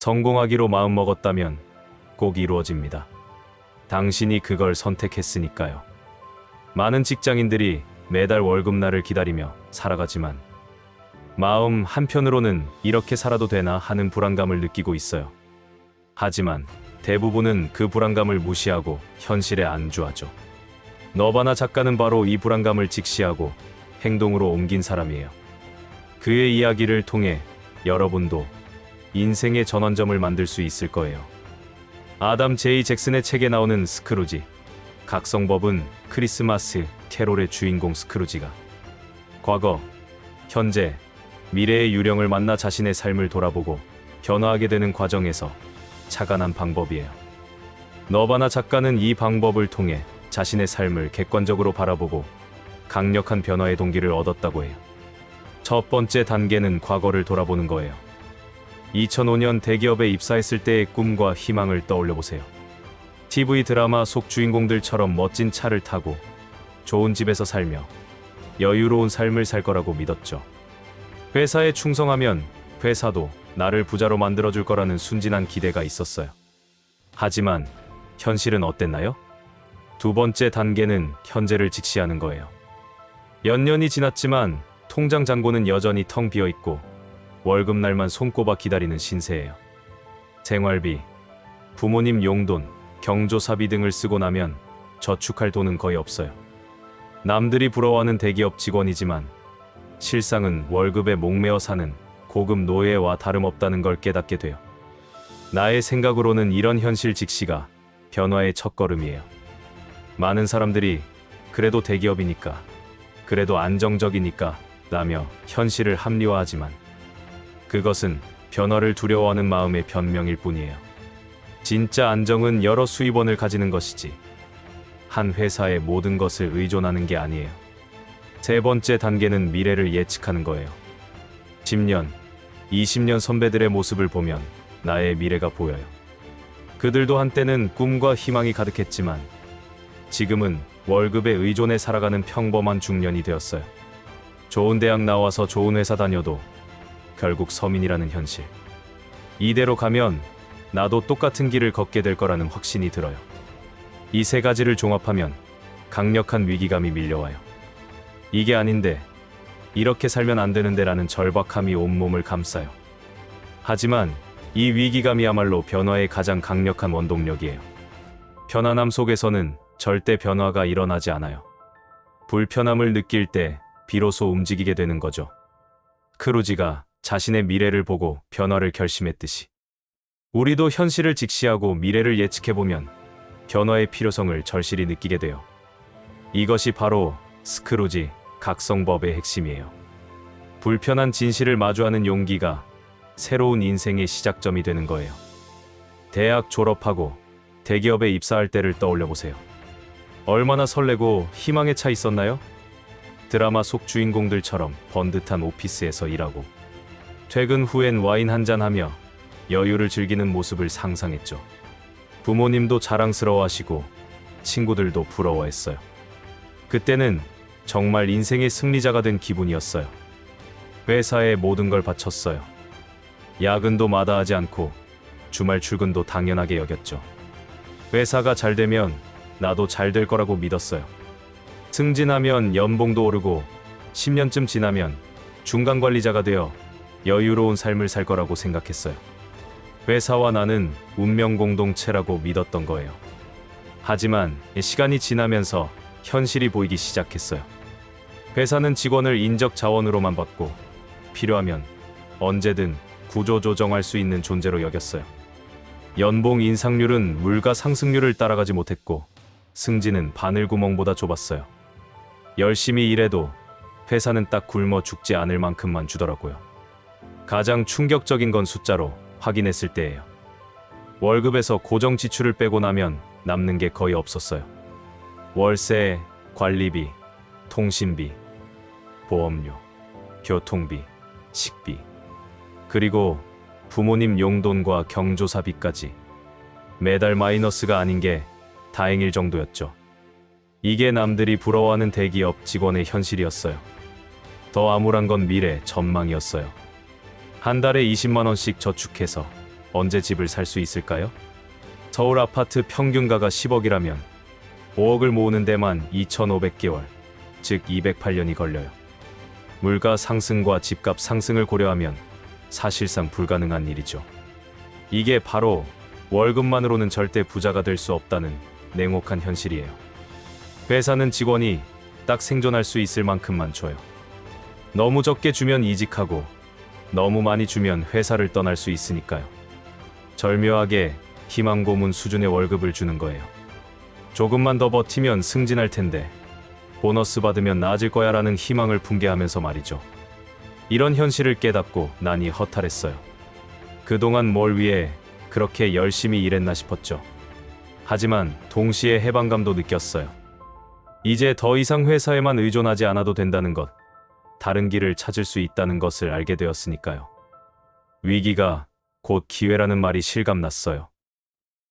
성공하기로 마음먹었다면 꼭 이루어집니다. 당신이 그걸 선택했으니까요. 많은 직장인들이 매달 월급날을 기다리며 살아가지만 마음 한편으로는 이렇게 살아도 되나 하는 불안감을 느끼고 있어요. 하지만 대부분은 그 불안감을 무시하고 현실에 안주하죠. 너바나 작가는 바로 이 불안감을 직시하고 행동으로 옮긴 사람이에요. 그의 이야기를 통해 여러분도 인생의 전환점을 만들 수 있을 거예요. 아담 제이 잭슨의 책에 나오는 스크루지, 각성법은 크리스마스 캐롤의 주인공 스크루지가 과거, 현재, 미래의 유령을 만나 자신의 삶을 돌아보고 변화하게 되는 과정에서 착안한 방법이에요. 너바나 작가는 이 방법을 통해 자신의 삶을 객관적으로 바라보고 강력한 변화의 동기를 얻었다고 해요. 첫 번째 단계는 과거를 돌아보는 거예요. 2005년 대기업에 입사했을 때의 꿈과 희망을 떠올려 보세요. TV 드라마 속 주인공들처럼 멋진 차를 타고 좋은 집에서 살며 여유로운 삶을 살 거라고 믿었죠. 회사에 충성하면 회사도 나를 부자로 만들어줄 거라는 순진한 기대가 있었어요. 하지만 현실은 어땠나요? 두 번째 단계는 현재를 직시하는 거예요. 몇 년이 지났지만 통장 잔고는 여전히 텅 비어 있고 월급날만 손꼽아 기다리는 신세예요. 생활비, 부모님 용돈, 경조사비 등을 쓰고 나면 저축할 돈은 거의 없어요. 남들이 부러워하는 대기업 직원이지만 실상은 월급에 목매어 사는 고급 노예와 다름없다는 걸 깨닫게 돼요. 나의 생각으로는 이런 현실 직시가 변화의 첫걸음이에요. 많은 사람들이 그래도 대기업이니까, 그래도 안정적이니까 라며 현실을 합리화하지만 그것은 변화를 두려워하는 마음의 변명일 뿐이에요. 진짜 안정은 여러 수입원을 가지는 것이지 한 회사의 모든 것을 의존하는 게 아니에요. 세 번째 단계는 미래를 예측하는 거예요. 10년, 20년 선배들의 모습을 보면 나의 미래가 보여요. 그들도 한때는 꿈과 희망이 가득했지만 지금은 월급에 의존해 살아가는 평범한 중년이 되었어요. 좋은 대학 나와서 좋은 회사 다녀도 결국 서민이라는 현실. 이대로 가면 나도 똑같은 길을 걷게 될 거라는 확신이 들어요. 이 세 가지를 종합하면 강력한 위기감이 밀려와요. 이게 아닌데, 이렇게 살면 안 되는데 라는 절박함이 온몸을 감싸요. 하지만 이 위기감이야말로 변화의 가장 강력한 원동력이에요. 편안함 속에서는 절대 변화가 일어나지 않아요. 불편함을 느낄 때 비로소 움직이게 되는 거죠. 크루지가 자신의 미래를 보고 변화를 결심했듯이 우리도 현실을 직시하고 미래를 예측해보면 변화의 필요성을 절실히 느끼게 돼요. 이것이 바로 스크루지 각성법의 핵심이에요. 불편한 진실을 마주하는 용기가 새로운 인생의 시작점이 되는 거예요. 대학 졸업하고 대기업에 입사할 때를 떠올려 보세요. 얼마나 설레고 희망에 차 있었나요? 드라마 속 주인공들처럼 번듯한 오피스에서 일하고 퇴근 후엔 와인 한잔하며 여유를 즐기는 모습을 상상했죠. 부모님도 자랑스러워하시고 친구들도 부러워했어요. 그때는 정말 인생의 승리자가 된 기분이었어요. 회사에 모든 걸 바쳤어요. 야근도 마다하지 않고 주말 출근도 당연하게 여겼죠. 회사가 잘 되면 나도 잘 될 거라고 믿었어요. 승진하면 연봉도 오르고 10년쯤 지나면 중간 관리자가 되어 여유로운 삶을 살 거라고 생각했어요. 회사와 나는 운명 공동체라고 믿었던 거예요. 하지만 시간이 지나면서 현실이 보이기 시작했어요. 회사는 직원을 인적 자원으로만 봤고 필요하면 언제든 구조조정할 수 있는 존재로 여겼어요. 연봉 인상률은 물가 상승률을 따라가지 못했고 승진은 바늘구멍보다 좁았어요. 열심히 일해도 회사는 딱 굶어 죽지 않을 만큼만 주더라고요. 가장 충격적인 건 숫자로 확인했을 때예요. 월급에서 고정 지출을 빼고 나면 남는 게 거의 없었어요. 월세, 관리비, 통신비, 보험료, 교통비, 식비, 그리고 부모님 용돈과 경조사비까지 매달 마이너스가 아닌 게 다행일 정도였죠. 이게 남들이 부러워하는 대기업 직원의 현실이었어요. 더 암울한 건 미래 전망이었어요. 한 달에 20만 원씩 저축해서 언제 집을 살 수 있을까요? 서울 아파트 평균가가 10억이라면 5억을 모으는 데만 2,500개월, 즉 208년이 걸려요. 물가 상승과 집값 상승을 고려하면 사실상 불가능한 일이죠. 이게 바로 월급만으로는 절대 부자가 될 수 없다는 냉혹한 현실이에요. 회사는 직원이 딱 생존할 수 있을 만큼만 줘요. 너무 적게 주면 이직하고 너무 많이 주면 회사를 떠날 수 있으니까요. 절묘하게 희망 고문 수준의 월급을 주는 거예요. 조금만 더 버티면 승진할 텐데 보너스 받으면 나아질 거야 라는 희망을 풍기하면서 말이죠. 이런 현실을 깨닫고 난이 허탈했어요. 그동안 뭘 위해 그렇게 열심히 일했나 싶었죠. 하지만 동시에 해방감도 느꼈어요. 이제 더 이상 회사에만 의존하지 않아도 된다는 것, 다른 길을 찾을 수 있다는 것을 알게 되었으니까요. 위기가 곧 기회라는 말이 실감났어요.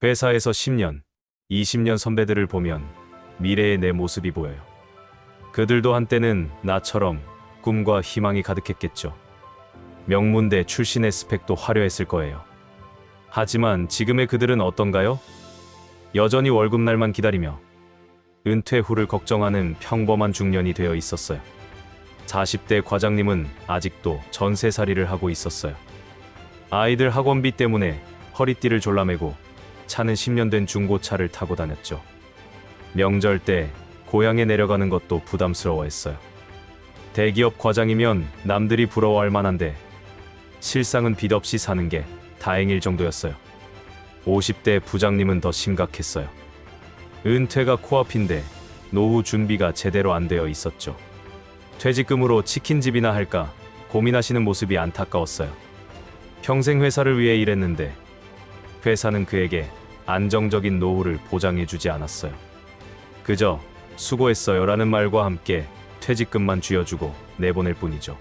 회사에서 10년, 20년 선배들을 보면 미래의 내 모습이 보여요. 그들도 한때는 나처럼 꿈과 희망이 가득했겠죠. 명문대 출신의 스펙도 화려했을 거예요. 하지만 지금의 그들은 어떤가요? 여전히 월급날만 기다리며 은퇴 후를 걱정하는 평범한 중년이 되어 있었어요. 40대 과장님은 아직도 전세살이를 하고 있었어요. 아이들 학원비 때문에 허리띠를 졸라매고 차는 10년 된 중고차를 타고 다녔죠. 명절 때 고향에 내려가는 것도 부담스러워했어요. 대기업 과장이면 남들이 부러워할 만한데 실상은 빚 없이 사는 게 다행일 정도였어요. 50대 부장님은 더 심각했어요. 은퇴가 코앞인데 노후 준비가 제대로 안 되어 있었죠. 퇴직금으로 치킨집이나 할까 고민하시는 모습이 안타까웠어요. 평생 회사를 위해 일했는데 회사는 그에게 안정적인 노후를 보장해주지 않았어요. 그저 수고했어요 라는 말과 함께 퇴직금만 쥐어주고 내보낼 뿐이죠.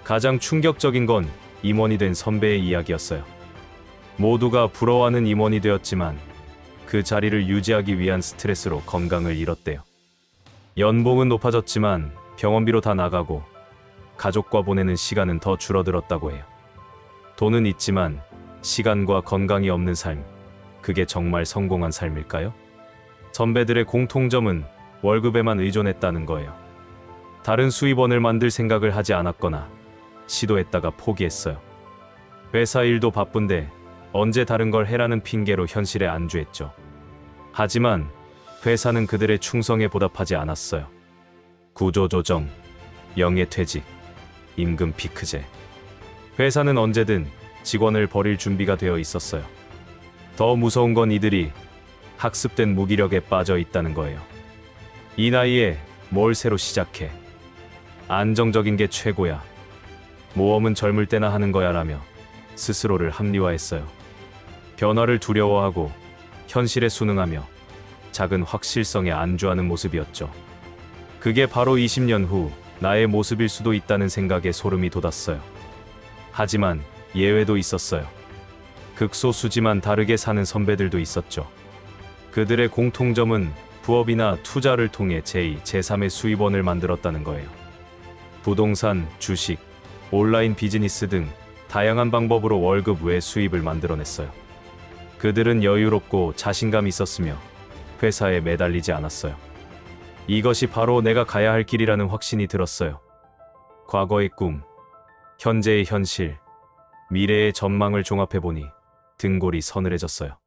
가장 충격적인 건 임원이 된 선배의 이야기였어요. 모두가 부러워하는 임원이 되었지만 그 자리를 유지하기 위한 스트레스로 건강을 잃었대요. 연봉은 높아졌지만 병원비로 다 나가고 가족과 보내는 시간은 더 줄어들었다고 해요. 돈은 있지만 시간과 건강이 없는 삶, 그게 정말 성공한 삶일까요? 선배들의 공통점은 월급에만 의존했다는 거예요. 다른 수입원을 만들 생각을 하지 않았거나 시도했다가 포기했어요. 회사 일도 바쁜데 언제 다른 걸 해라는 핑계로 현실에 안주했죠. 하지만 회사는 그들의 충성에 보답하지 않았어요. 구조조정, 명예퇴직, 임금 피크제. 회사는 언제든 직원을 버릴 준비가 되어 있었어요. 더 무서운 건 이들이 학습된 무기력에 빠져 있다는 거예요. 이 나이에 뭘 새로 시작해. 안정적인 게 최고야. 모험은 젊을 때나 하는 거야 라며 스스로를 합리화했어요. 변화를 두려워하고 현실에 순응하며 작은 확실성에 안주하는 모습이었죠. 그게 바로 20년 후 나의 모습일 수도 있다는 생각에 소름이 돋았어요. 하지만 예외도 있었어요. 극소수지만 다르게 사는 선배들도 있었죠. 그들의 공통점은 부업이나 투자를 통해 제2, 제3의 수입원을 만들었다는 거예요. 부동산, 주식, 온라인 비즈니스 등 다양한 방법으로 월급 외 수입을 만들어냈어요. 그들은 여유롭고 자신감 있었으며 회사에 매달리지 않았어요. 이것이 바로 내가 가야 할 길이라는 확신이 들었어요. 과거의 꿈, 현재의 현실, 미래의 전망을 종합해보니 등골이 서늘해졌어요.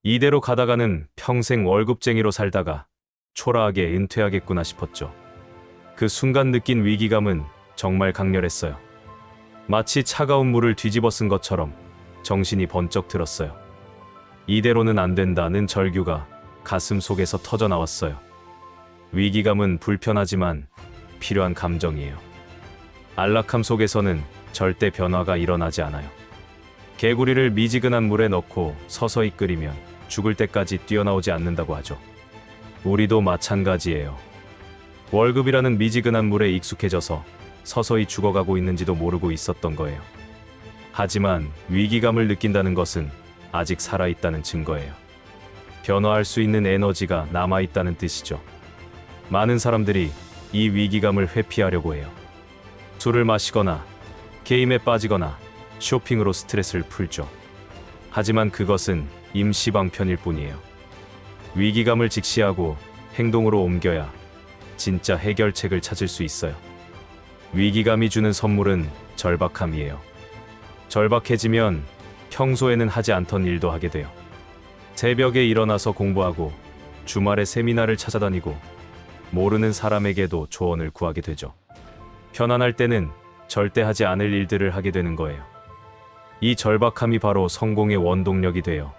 이대로 가다가는 평생 월급쟁이로 살다가 초라하게 은퇴하겠구나 싶었죠. 그 순간 느낀 위기감은 정말 강렬했어요. 마치 차가운 물을 뒤집어 쓴 것처럼 정신이 번쩍 들었어요. 이대로는 안 된다는 절규가 가슴 속에서 터져나왔어요. 위기감은 불편하지만 필요한 감정이에요. 안락함 속에서는 절대 변화가 일어나지 않아요. 개구리를 미지근한 물에 넣고 서서히 끓이면 죽을 때까지 뛰어나오지 않는다고 하죠. 우리도 마찬가지예요. 월급이라는 미지근한 물에 익숙해져서 서서히 죽어가고 있는지도 모르고 있었던 거예요. 하지만 위기감을 느낀다는 것은 아직 살아있다는 증거예요. 변화할 수 있는 에너지가 남아있다는 뜻이죠. 많은 사람들이 이 위기감을 회피하려고 해요. 술을 마시거나 게임에 빠지거나 쇼핑으로 스트레스를 풀죠. 하지만 그것은 임시 방편일 뿐이에요. 위기감을 직시하고 행동으로 옮겨야 진짜 해결책을 찾을 수 있어요. 위기감이 주는 선물은 절박함이에요. 절박해지면 평소에는 하지 않던 일도 하게 돼요. 새벽에 일어나서 공부하고 주말에 세미나를 찾아다니고 모르는 사람에게도 조언을 구하게 되죠. 편안할 때는 절대 하지 않을 일들을 하게 되는 거예요. 이 절박함이 바로 성공의 원동력이 돼요.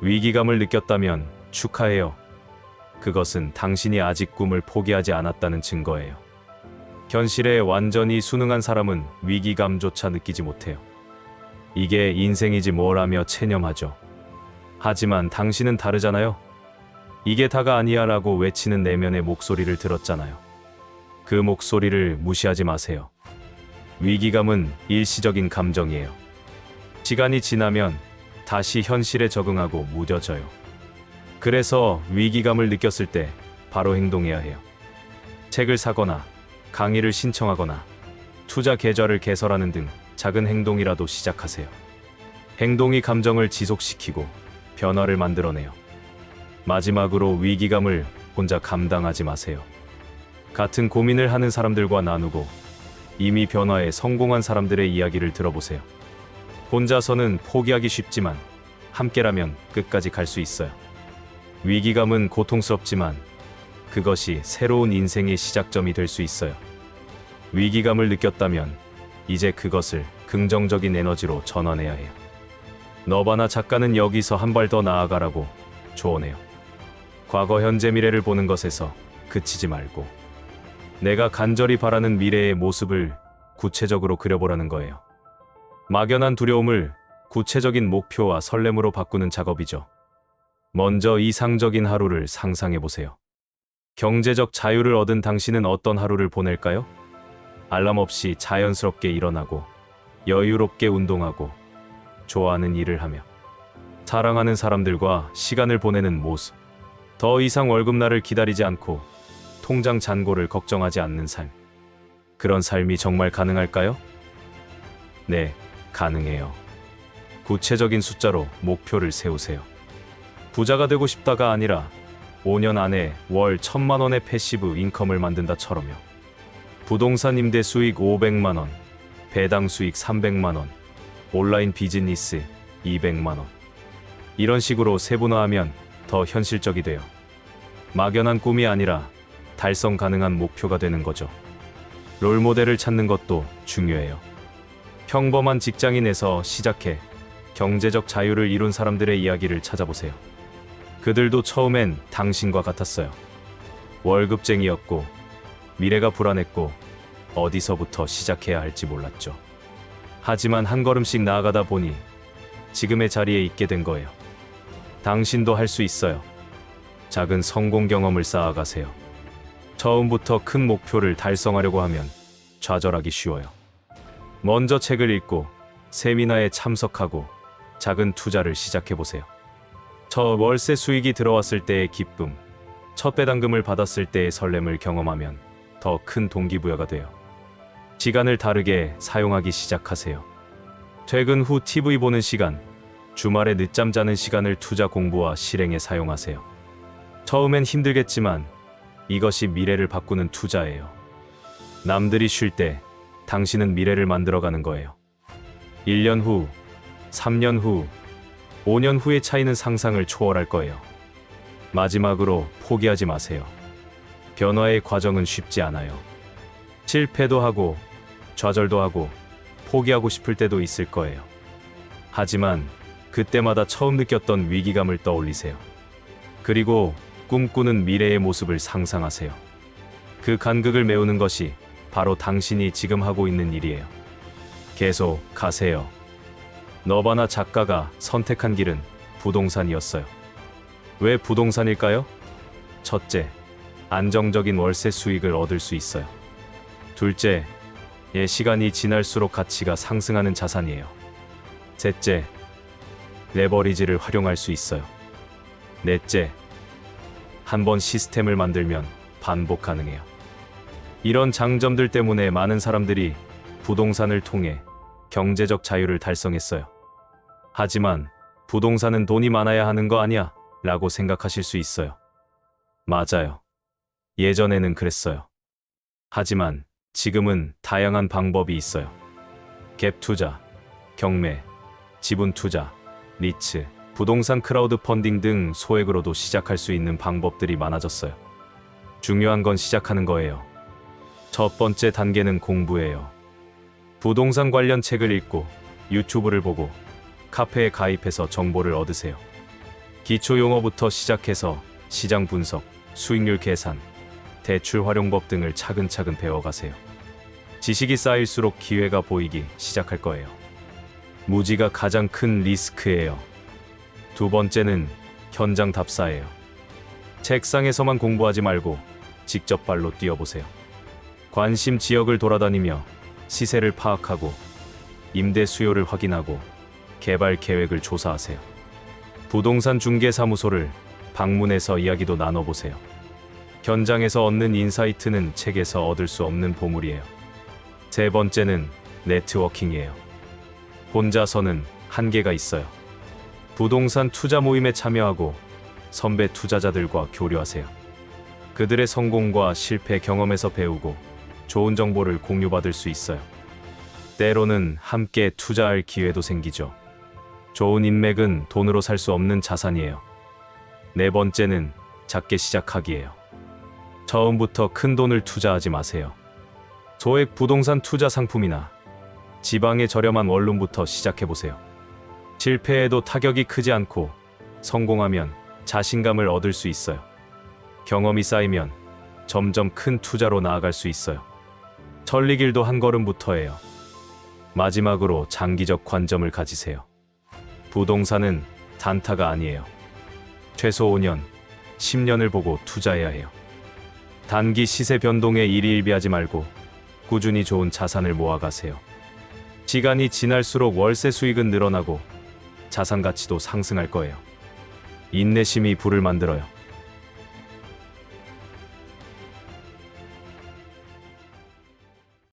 위기감을 느꼈다면 축하해요. 그것은 당신이 아직 꿈을 포기하지 않았다는 증거예요. 현실에 완전히 순응한 사람은 위기감조차 느끼지 못해요. 이게 인생이지 뭘 하며 체념하죠. 하지만 당신은 다르잖아요. 이게 다가 아니야 라고 외치는 내면의 목소리를 들었잖아요. 그 목소리를 무시하지 마세요. 위기감은 일시적인 감정이에요. 시간이 지나면 다시 현실에 적응하고 무뎌져요. 그래서 위기감을 느꼈을 때 바로 행동해야 해요. 책을 사거나 강의를 신청하거나 투자 계좌를 개설하는 등 작은 행동이라도 시작하세요. 행동이 감정을 지속시키고 변화를 만들어내요. 마지막으로 위기감을 혼자 감당하지 마세요. 같은 고민을 하는 사람들과 나누고 이미 변화에 성공한 사람들의 이야기를 들어보세요. 혼자서는 포기하기 쉽지만 함께라면 끝까지 갈 수 있어요. 위기감은 고통스럽지만 그것이 새로운 인생의 시작점이 될 수 있어요. 위기감을 느꼈다면 이제 그것을 긍정적인 에너지로 전환해야 해요. 너바나 작가는 여기서 한 발 더 나아가라고 조언해요. 과거, 현재, 미래를 보는 것에서 그치지 말고 내가 간절히 바라는 미래의 모습을 구체적으로 그려보라는 거예요. 막연한 두려움을 구체적인 목표와 설렘으로 바꾸는 작업이죠. 먼저 이상적인 하루를 상상해 보세요. 경제적 자유를 얻은 당신은 어떤 하루를 보낼까요? 알람 없이 자연스럽게 일어나고 여유롭게 운동하고 좋아하는 일을 하며 사랑하는 사람들과 시간을 보내는 모습. 더 이상 월급날을 기다리지 않고 통장 잔고를 걱정하지 않는 삶. 그런 삶이 정말 가능할까요? 네, 가능해요. 구체적인 숫자로 목표를 세우세요. 부자가 되고 싶다가 아니라 5년 안에 월 1,000만 원의 패시브 인컴을 만든다처럼요. 부동산 임대 수익 500만 원, 배당 수익 300만 원, 온라인 비즈니스 200만 원. 이런 식으로 세분화하면 더 현실적이 돼요. 막연한 꿈이 아니라 달성 가능한 목표가 되는 거죠. 롤모델을 찾는 것도 중요해요. 평범한 직장인에서 시작해 경제적 자유를 이룬 사람들의 이야기를 찾아보세요. 그들도 처음엔 당신과 같았어요. 월급쟁이였고 미래가 불안했고 어디서부터 시작해야 할지 몰랐죠. 하지만 한 걸음씩 나아가다 보니 지금의 자리에 있게 된 거예요. 당신도 할 수 있어요. 작은 성공 경험을 쌓아가세요. 처음부터 큰 목표를 달성하려고 하면 좌절하기 쉬워요. 먼저 책을 읽고 세미나에 참석하고 작은 투자를 시작해보세요. 첫 월세 수익이 들어왔을 때의 기쁨, 첫 배당금을 받았을 때의 설렘을 경험하면 더 큰 동기부여가 돼요. 시간을 다르게 사용하기 시작하세요. 퇴근 후 TV 보는 시간, 주말에 늦잠 자는 시간을 투자 공부와 실행에 사용하세요. 처음엔 힘들겠지만 이것이 미래를 바꾸는 투자예요. 남들이 쉴 때 당신은 미래를 만들어가는 거예요. 1년 후, 3년 후, 5년 후의 차이는 상상을 초월할 거예요. 마지막으로 포기하지 마세요. 변화의 과정은 쉽지 않아요. 실패도 하고 좌절도 하고 포기하고 싶을 때도 있을 거예요. 하지만 그때마다 처음 느꼈던 위기감을 떠올리세요. 그리고 꿈꾸는 미래의 모습을 상상하세요. 그 간극을 메우는 것이 바로 당신이 지금 하고 있는 일이에요. 계속 가세요. 너바나 작가가 선택한 길은 부동산이었어요. 왜 부동산일까요? 첫째, 안정적인 월세 수익을 얻을 수 있어요. 둘째, 시간이 지날수록 가치가 상승하는 자산이에요. 셋째, 레버리지를 활용할 수 있어요. 넷째, 한번 시스템을 만들면 반복 가능해요. 이런 장점들 때문에 많은 사람들이 부동산을 통해 경제적 자유를 달성했어요. 하지만 부동산은 돈이 많아야 하는 거 아니야? 라고 생각하실 수 있어요. 맞아요. 예전에는 그랬어요. 하지만 지금은 다양한 방법이 있어요. 갭 투자, 경매, 지분 투자, 리츠, 부동산 크라우드 펀딩 등 소액으로도 시작할 수 있는 방법들이 많아졌어요. 중요한 건 시작하는 거예요. 첫 번째 단계는 공부예요. 부동산 관련 책을 읽고 유튜브를 보고 카페에 가입해서 정보를 얻으세요. 기초 용어부터 시작해서 시장 분석, 수익률 계산, 대출 활용법 등을 차근차근 배워가세요. 지식이 쌓일수록 기회가 보이기 시작할 거예요. 무지가 가장 큰 리스크예요. 두 번째는 현장 답사예요. 책상에서만 공부하지 말고 직접 발로 뛰어보세요. 관심 지역을 돌아다니며 시세를 파악하고 임대 수요를 확인하고 개발 계획을 조사하세요. 부동산 중개사무소를 방문해서 이야기도 나눠보세요. 현장에서 얻는 인사이트는 책에서 얻을 수 없는 보물이에요. 세 번째는 네트워킹이에요. 혼자서는 한계가 있어요. 부동산 투자 모임에 참여하고 선배 투자자들과 교류하세요. 그들의 성공과 실패 경험에서 배우고 좋은 정보를 공유받을 수 있어요. 때로는 함께 투자할 기회도 생기죠. 좋은 인맥은 돈으로 살 수 없는 자산이에요. 네 번째는 작게 시작하기예요. 처음부터 큰 돈을 투자하지 마세요. 소액 부동산 투자 상품이나 지방의 저렴한 원룸부터 시작해보세요. 실패해도 타격이 크지 않고 성공하면 자신감을 얻을 수 있어요. 경험이 쌓이면 점점 큰 투자로 나아갈 수 있어요. 천리길도 한 걸음부터예요. 마지막으로 장기적 관점을 가지세요. 부동산은 단타가 아니에요. 최소 5년, 10년을 보고 투자해야 해요. 단기 시세 변동에 일희일비하지 말고 꾸준히 좋은 자산을 모아가세요. 시간이 지날수록 월세 수익은 늘어나고 자산 가치도 상승할 거예요. 인내심이 부를 만들어요.